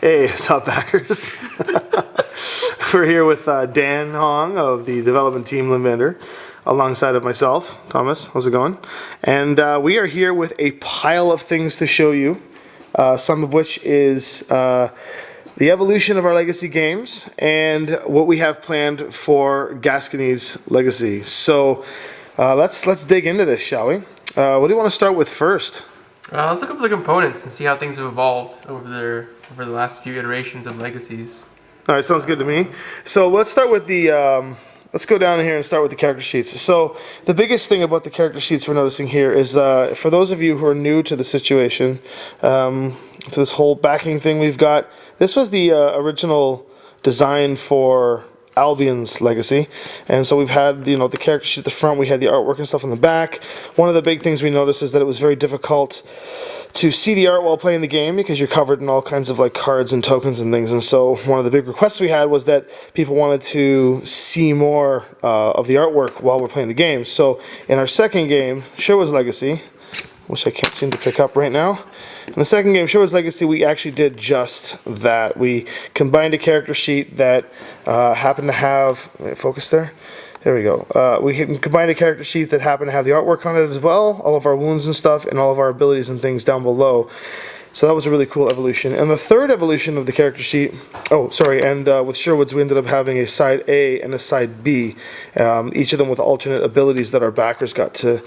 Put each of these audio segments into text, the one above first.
Hey, what's up, backers? We're here with Dan Hong of the development team Limvander, alongside of myself, Thomas. How's it going? And we are here with a pile of things to show you, some of which is the evolution of our legacy games and what we have planned for Gascony's Legacy. So let's dig into this, shall we? What do you want to start with first? Let's look up the components and see how things have evolved over the last few iterations of Legacies. All right, sounds good to me. So let's start with the, let's go down here and start with the character sheets. So the biggest thing about the character sheets we're noticing here is, for those of you who are new to the situation, to this whole backing thing we've got, this was the original design for Albion's Legacy, and so we've had the character sheet at the front, we had the artwork and stuff on the back. One of the big things we noticed is that it was very difficult to see the art while playing the game because you're covered in all kinds of like cards and tokens and things, and so one of the big requests we had was that people wanted to see more of the artwork while we're playing the game. So in our second game, Showa's Legacy, which I can't seem to pick up right now. In the second game, Showa's Legacy, we actually did just that. We combined a character sheet that happened to have, focus there? There we go. We combined a character sheet that happened to have the artwork on it as well, all of our wounds and stuff, and all of our abilities and things down below. So that was a really cool evolution. And the third evolution of the character sheet, with Sherwood's we ended up having a side A and a side B, each of them with alternate abilities that our backers got to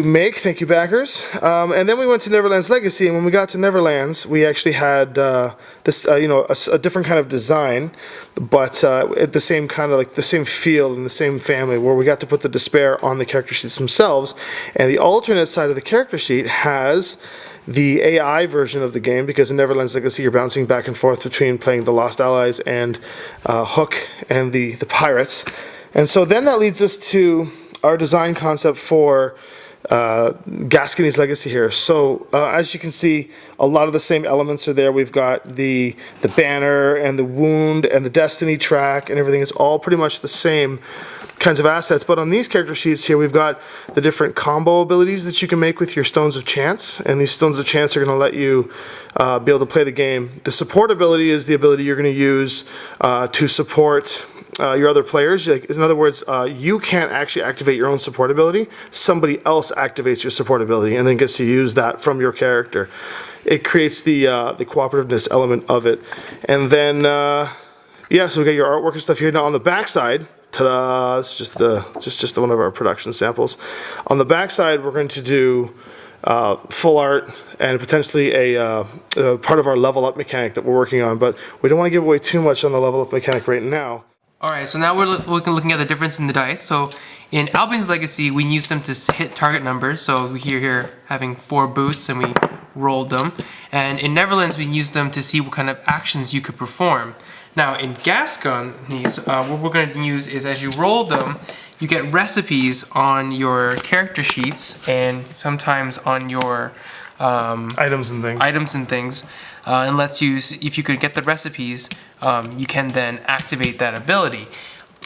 make. Thank you, backers. And then we went to Neverland's Legacy, and when we got to Neverland's, we actually had a different kind of design, but at the same kind of like the same feel and the same family, where we got to put the despair on the character sheets themselves. And the alternate side of the character sheet has the AI version of the game, because in Neverland's Legacy you're bouncing back and forth between playing the Lost Allies and Hook and the Pirates. And so then that leads us to our design concept for Gascony's Legacy here. So as you can see, a lot of the same elements are there. We've got the banner and the wound and the destiny track and everything. It's all pretty much the same kinds of assets, but on these character sheets here we've got the different combo abilities that you can make with your Stones of Chance, and these Stones of Chance are going to let you be able to play the game. The support ability is the ability you're going to use to support your other players. Like, in other words, you can't actually activate your own support ability. Somebody else activates your support ability and then gets to use that from your character. It creates the cooperativeness element of it. And then, so we got your artwork and stuff here. Now on the back side, ta-da! It's just one of our production samples. On the back side, we're going to do full art and potentially a part of our level up mechanic that we're working on. But we don't want to give away too much on the level up mechanic right now. Alright, so now we're looking at the difference in the dice. So in Albion's Legacy, we used them to hit target numbers. So we here having 4 boots and we rolled them. And in Neverland's, we used them to see what kind of actions you could perform. Now in Gascony's, what we're going to use is, as you roll them, you get recipes on your character sheets and sometimes on your items and things. And lets you, if you could get the recipes, you can then activate that ability.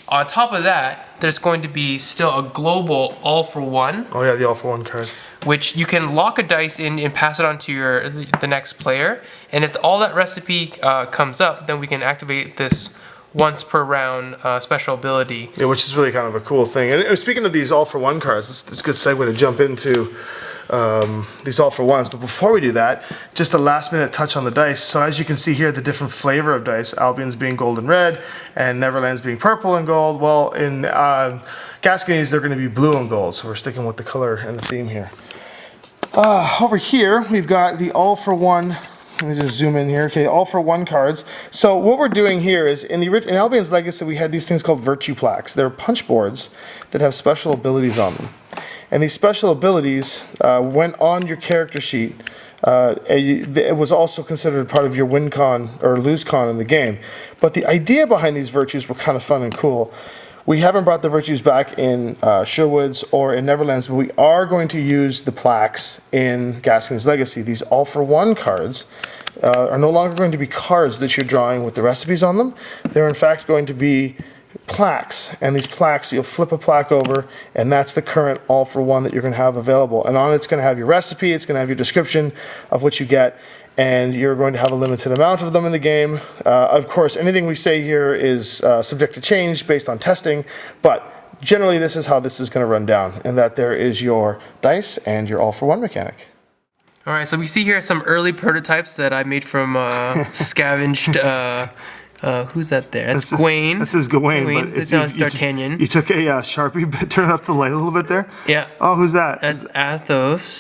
On top of that, there's going to be still a global all-for-one. Oh yeah, the all-for-one card. Which you can lock a dice in and pass it on to the next player. And if all that recipe comes up, then we can activate this once per round special ability. Yeah, which is really kind of a cool thing. And speaking of these all-for-one cards, it's a good segue to jump into these all-for-ones. But before we do that, just a last-minute touch on the dice. So as you can see here, the different flavor of dice, Albion's being gold and red, and Neverland's being purple and gold. Well, in Gascony's, they're going to be blue and gold. So we're sticking with the color and the theme here. Over here, we've got the all-for-one. Let me just zoom in here. Okay, all-for-one cards. So what we're doing here is, in Albion's Legacy, we had these things called virtue plaques. They're punch boards that have special abilities on them. And these special abilities went on your character sheet. It was also considered part of your win con or lose con in the game. But the idea behind these virtues were kind of fun and cool. We haven't brought the virtues back in Sherwood's or in Neverland's, but we are going to use the plaques in Gascony's Legacy. These all-for-one cards are no longer going to be cards that you're drawing with the recipes on them. They're in fact going to be plaques, and these plaques, you'll flip a plaque over, and that's the current all-for-one that you're going to have available. And on it's going to have your recipe, it's going to have your description of what you get, and you're going to have a limited amount of them in the game. Of course, anything we say here is subject to change based on testing, but generally this is how this is going to run down, and that there is your dice and your all-for-one mechanic. All right, so we see here some early prototypes that I made from scavenged. Who's that there? That's Gawain. This is Gawain, but it's D'Artagnan. You took a Sharpie, turn up the light a little bit there? Yeah. Oh, who's that? That's Athos.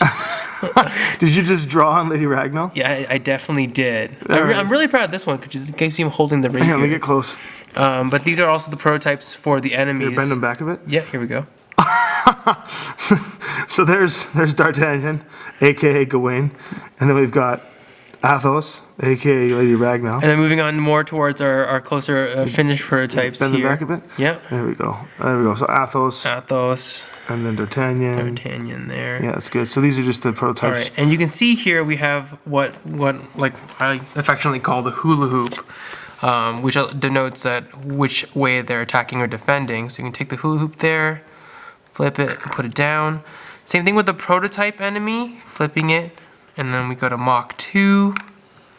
Did you just draw on Lady Ragnar? Yeah, I definitely did. I'm really proud of this one because you can see him holding the ring. Hang on, let me get close. But these are also the prototypes for the enemies. Here, bend them back a bit. Yeah, here we go. So there's D'Artagnan, aka Gawain, and then we've got Athos, aka Lady Ragnar. And then moving on more towards our closer finished prototypes bend here. them back a bit. Yeah. There we go. So Athos, and then D'Artagnan there. Yeah, that's good. So these are just the prototypes. All right, and you can see here we have what like I affectionately call the hula hoop, which denotes that which way they're attacking or defending. So you can take the hula hoop there, flip it, put it down. Same thing with the prototype enemy, flipping it, and then we go to Mach 2.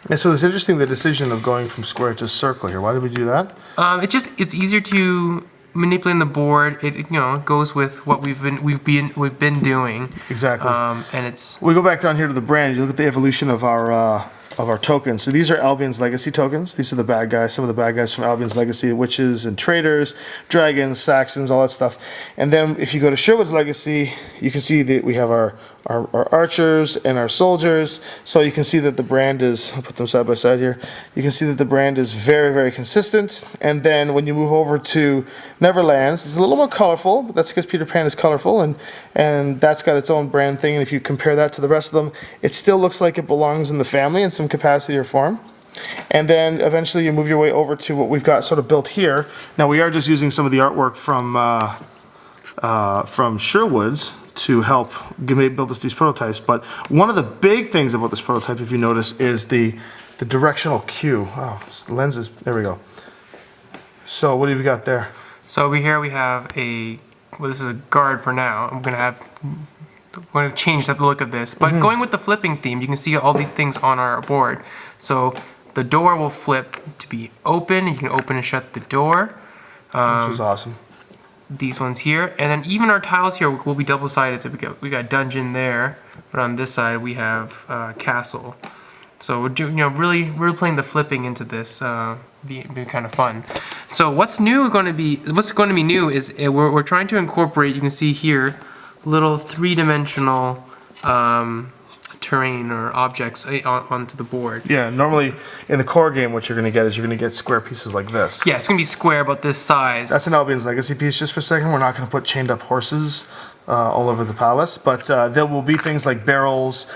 And so it's interesting the decision of going from square to circle here. Why did we do that? It's easier to manipulate the board. It goes with what we've been doing. Exactly. And it's we go back down here to the brand. You look at the evolution of our tokens. So these are Albion's Legacy tokens. These are the bad guys, some of the bad guys from Albion's Legacy, witches and traders, dragons, Saxons, all that stuff. And then if you go to Sherwood's Legacy, you can see that we have our archers and our soldiers. So you can see that the brand is, I'll put them side by side here. You can see that the brand is very, very consistent. And then when you move over to Neverlands, it's a little more colorful, but that's because Peter Pan is colorful, and that's got its own brand thing. And if you compare that to the rest of them, it still looks like it belongs in the family in some capacity or form. And then eventually you move your way over to what we've got sort of built here. Now we are just using some of the artwork from Sherwood's to help build us these prototypes. But one of the big things about this prototype, if you notice, is the directional cue. Oh, lenses, there we go. So what do we got there? So over here we have this is a guard for now. I'm going to change the look of this. But going with the flipping theme, you can see all these things on our board. So the door will flip to be open. You can open and shut the door. Which is awesome. These ones here. And then even our tiles here will be double-sided. So we got dungeon there. But on this side we have castle. So we're doing, really playing the flipping into this. Be kind of fun. So what's going to be new is we're trying to incorporate. You can see here little three-dimensional terrain or objects onto the board. Yeah, normally in the core game, what you're going to get is you're going to get square pieces like this. Yeah, it's going to be square, about this size. That's an Albion's Legacy piece. Just for a second, we're not going to put chained up horses all over the palace, but there will be things like barrels,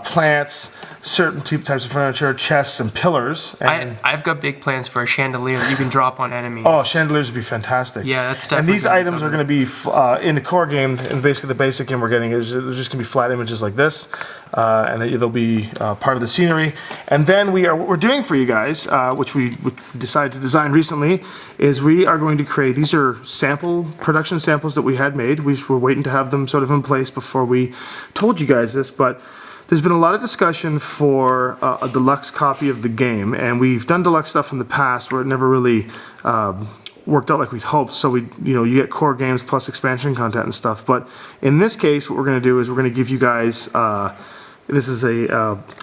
plants, certain types of furniture, chests, and pillars. And I've got big plans for a chandelier that you can drop on enemies. Oh, chandeliers would be fantastic. Yeah, that's definitely. And these items are going to be in the core game, and basically the basic game we're getting is there's just going to be flat images like this, and they'll be part of the scenery. And then what we're doing for you guys, which we decided to design recently, is we are going to create. These are production samples that we had made. We were waiting to have them sort of in place before we told you guys this, but there's been a lot of discussion for a deluxe copy of the game, and we've done deluxe stuff in the past where it never really worked out like we'd hoped. So you get core games plus expansion content and stuff. But in this case, what we're going to do is we're going to give you guys this is an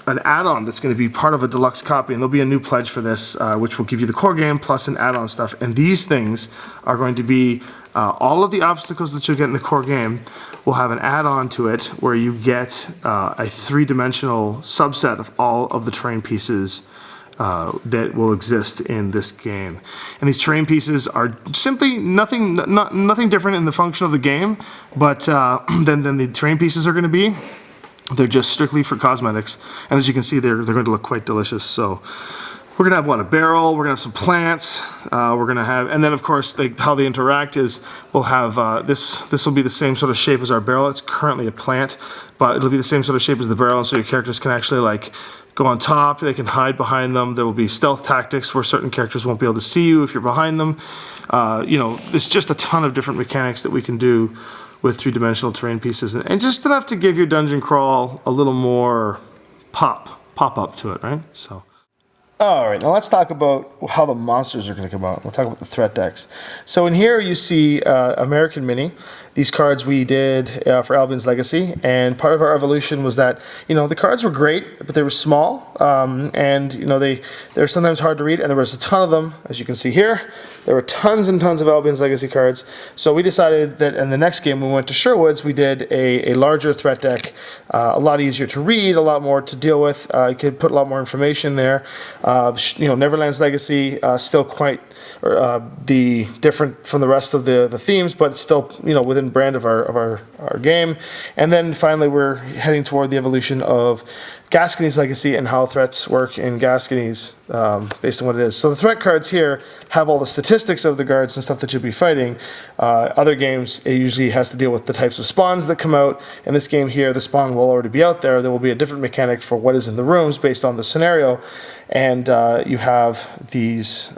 add-on that's going to be part of a deluxe copy, and there'll be a new pledge for this, which will give you the core game plus an add-on stuff. And these things are going to be all of the obstacles that you'll get in the core game will have an add-on to it where you get a three-dimensional subset of all of the terrain pieces that will exist in this game. And these terrain pieces are simply nothing different in the function of the game, but than the terrain pieces are going to be. They're just strictly for cosmetics, and as you can see, they're going to look quite delicious. So we're gonna have a barrel. We're gonna have some plants. We're gonna have, and then of course, how they interact is we'll have this will be the same sort of shape as our barrel. It's currently a plant, but it'll be the same sort of shape as the barrel, so your characters can actually go on top. They can hide behind them. There will be stealth tactics where certain characters won't be able to see you if you're behind them. There's just a ton of different mechanics that we can do with three-dimensional terrain pieces, and just enough to give your dungeon crawl a little more pop. pop-up to it, right? So. All right, now let's talk about how the monsters are going to come out. We'll talk about the threat decks. So in here you see American Mini. These cards we did for Albion's Legacy, and part of our evolution was that, the cards were great, but they were small, and, they're sometimes hard to read, and there was a ton of them, as you can see here. There were tons and tons of Albion's Legacy cards, so we decided that in the next game we went to Sherwood's, we did a larger threat deck, a lot easier to read, a lot more to deal with. You could put a lot more information there. Neverland's Legacy, still quite different from the rest of the themes, but it's still within brand of our game. And then finally we're heading toward the evolution of Gascony's Legacy and how threats work in Gascony's based on what it is. So the threat cards here have all the statistics of the guards and stuff that you'll be fighting. Other games, it usually has to deal with the types of spawns that come out. In this game here, the spawn will already be out there. There will be a different mechanic for what is in the rooms based on the scenario. And you have these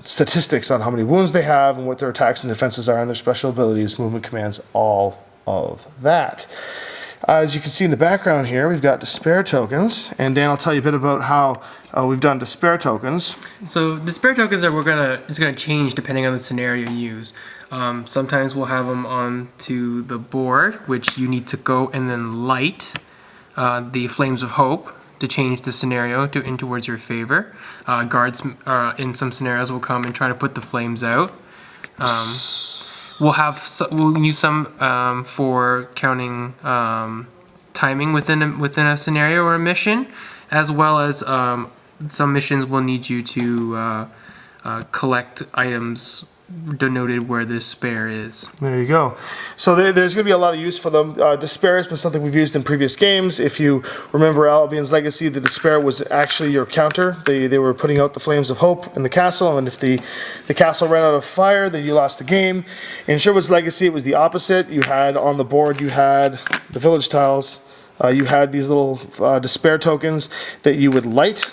statistics on how many wounds they have and what their attacks and defenses are and their special abilities, movement commands, all of that. As you can see in the background here, we've got despair tokens, and Dan will tell you a bit about how we've done despair tokens. So despair tokens it's gonna change depending on the scenario you use. Sometimes we'll have them onto the board, which you need to go and then light the flames of hope to change the scenario in towards your favor. Guards in some scenarios will come and try to put the flames out. We'll use some for counting timing within a scenario or a mission, as well as some missions will need you to collect items denoted where this despair is. There you go. So there's going to be a lot of use for them. Despair has been something we've used in previous games. If you remember Albion's Legacy, the despair was actually your counter. They were putting out the flames of hope in the castle, and if the castle ran out of fire, then you lost the game. In Sherwood's Legacy, it was the opposite. You had on the board, you had the village tiles. You had these little despair tokens that you would light.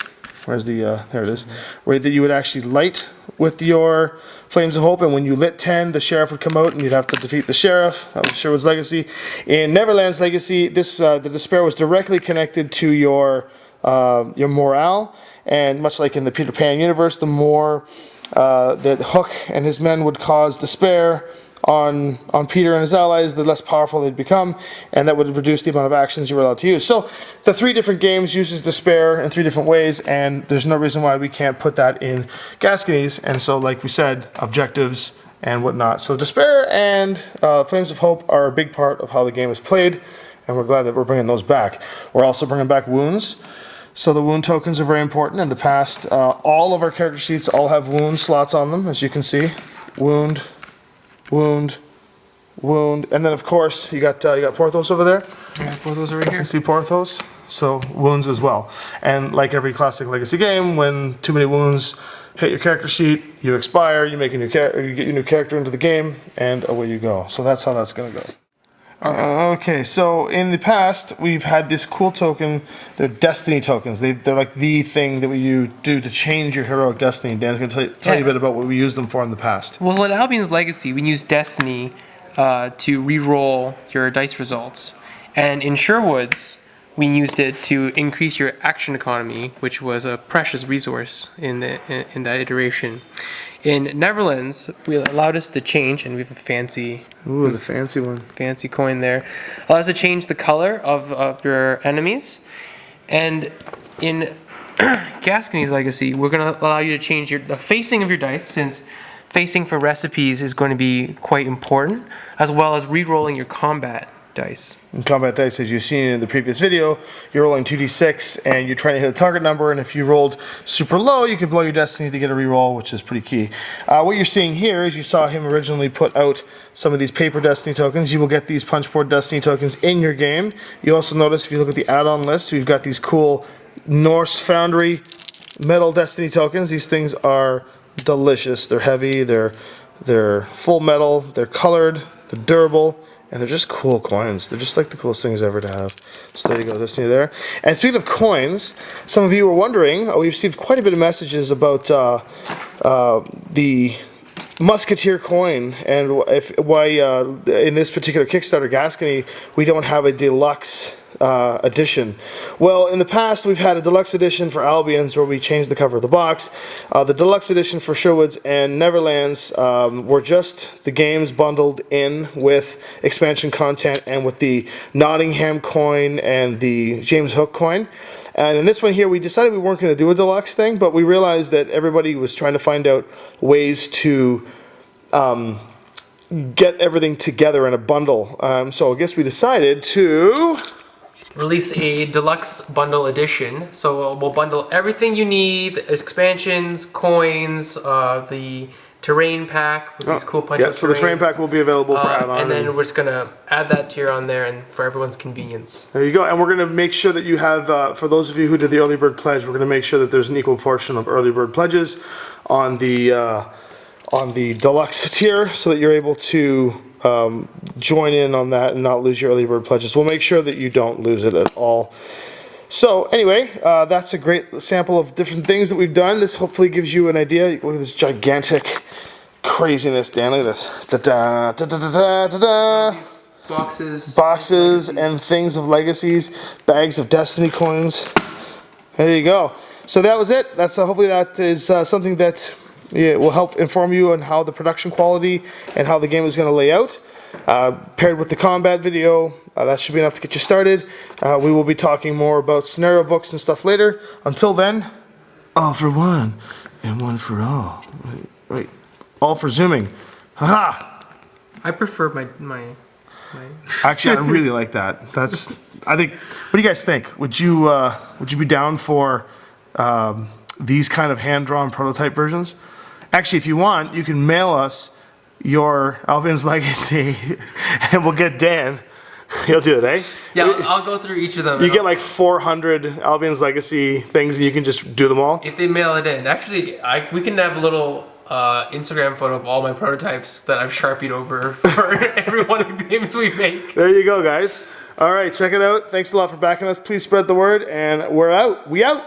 Where's the, there it is, where that you would actually light with your flames of hope, and when you lit 10, the sheriff would come out and you'd have to defeat the sheriff. That was Sherwood's Legacy. In Neverland's Legacy, the despair was directly connected to your morale, and much like in the Peter Pan universe, the more that Hook and his men would cause despair on Peter and his allies, the less powerful they'd become, and that would reduce the amount of actions you were allowed to use. So the 3 different games uses despair in 3 different ways, and there's no reason why we can't put that in Gascony's. And so, like we said, objectives and whatnot. So despair and flames of hope are a big part of how the game is played, and we're glad that we're bringing those back. We're also bringing back wounds. So the wound tokens are very important. In the past, all of our character sheets all have wound slots on them, as you can see. Wound, wound, wound, and then of course you got Porthos over there. Yeah, Porthos over here. You see Porthos, so wounds as well. And like every classic Legacy game, when too many wounds hit your character sheet, you expire, you make a new you get your new character into the game, and away you go. So that's how that's gonna go. Okay, so in the past we've had this cool token. They're destiny tokens. They're like the thing that you do to change your heroic destiny. Dan's going to tell you a bit about what we used them for in the past. Well, in Albion's Legacy, we used destiny to re-roll your dice results, and in Sherwood's, we used it to increase your action economy, which was a precious resource in that iteration. In Neverland's, we allowed us to change, and we have a fancy... Ooh, the fancy one. Fancy coin there. Allows us to change the color of your enemies. And in Gascony's Legacy, we're going to allow you to change the facing of your dice, since facing for recipes is going to be quite important, as well as re-rolling your combat dice. In combat dice, as you've seen in the previous video, you're rolling 2d6 and you're trying to hit a target number, and if you rolled super low, you could blow your destiny to get a reroll, which is pretty key. What you're seeing here is you saw him originally put out some of these paper destiny tokens. You will get these punchboard destiny tokens in your game. You also notice if you look at the add-on list, we've got these cool Norse Foundry metal destiny tokens. These things are delicious. They're heavy, they're full metal, they're colored, they're durable, and they're just cool coins. They're just like the coolest things ever to have. So there you go, Destiny there. And speaking of coins, some of you were wondering, we received quite a bit of messages about the Musketeer coin, and why in this particular Kickstarter Gascony we don't have a deluxe edition. Well, in the past we've had a deluxe edition for Albions where we changed the cover of the box. The deluxe edition for Sherwoods and Neverlands were just the games bundled in with expansion content and with the Nottingham coin and the James Hook coin. And in this one here, we decided we weren't going to do a deluxe thing, but we realized that everybody was trying to find out ways to get everything together in a bundle. So I guess we decided to release a deluxe bundle edition. So we'll bundle everything you need: expansions, coins, the terrain pack with these cool punch-up yeah, so the terrain pack will be available for add-on. And then we're just going to add that tier on there and for everyone's convenience. There you go. And we're going to make sure that you have, for those of you who did the early bird pledge, we're going to make sure that there's an equal portion of early bird pledges on the deluxe tier so that you're able to join in on that and not lose your early bird pledges. We'll make sure that you don't lose it at all. So anyway, that's a great sample of different things that we've done. This hopefully gives you an idea. You can look at this gigantic craziness, Dan. Look at this. Da-da, da-da-da-da, da-da. Boxes and things of legacies, bags of destiny coins. There you go. So that was it. That's hopefully that is something that will help inform you on how the production quality and how the game is going to lay out. Paired with the combat video, that should be enough to get you started. We will be talking more about scenario books and stuff later. Until then, all for one and one for all. Wait, all for zooming. Haha! I prefer my Actually, I really like that. I think. What do you guys think? Would you be down for these kind of hand-drawn prototype versions? Actually, if you want, you can mail us your Albion's Legacy, and we'll get Dan. He'll do it, eh? Yeah, I'll go through each of them. You get like 400 Albion's Legacy things, and you can just do them all. If they mail it in, actually, we can have a little Instagram photo of all my prototypes that I've Sharpied over for every one of the games we make. There you go, guys. All right, check it out. Thanks a lot for backing us. Please spread the word, and we're out. We out.